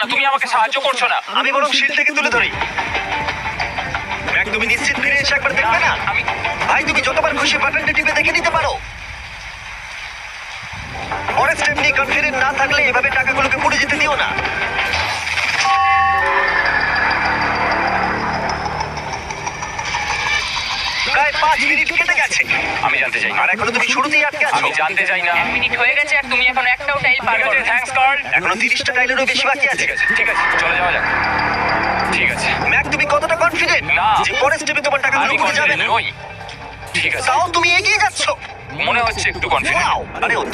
না, তুমি আমাকে সাহায্য করছো না। আমি বরং শিলটাকে তুলে ধরি। ম্যাক, তুমি নিশ্চিত ফিরে এসে একবার দেখবে না? আমি ভাই, তুমি যতবার খুশি বাটনটা টিপে দেখে নিতে পারো। পরের স্টেপ নিয়ে কনফিডেন্ট না থাকলে এভাবে টাকাগুলোকে পড়ে যেতে দিও না। প্রায় 5 মিনিট কেটে গেছে আমি জানতে চাই আর এখনো তুমি শুরুতেই আটকে আছো। আমি জানতে চাই না। 1 মিনিট হয়ে গেছে আর তুমি এখন একটাও টাইল পার ঠিক আছে, করো। Thanks Karl. এখনো 30টা টাইলেরও বেশি বাকি আছে। ঠিক আছে, চলে যাওয়া যাক। ঠিক আছে, ম্যাক, তুমি কতটা কনফিডেন্ট না। যে পরের স্টেপে তোমার টাকাগুলো আমি ঢুকে যাবে? confident নই। ঠিক আছে, তাও তুমি এগিয়ে যাচ্ছ। মনে হচ্ছে একটু কনফিডেন্ট। Wow! আরে, ও তো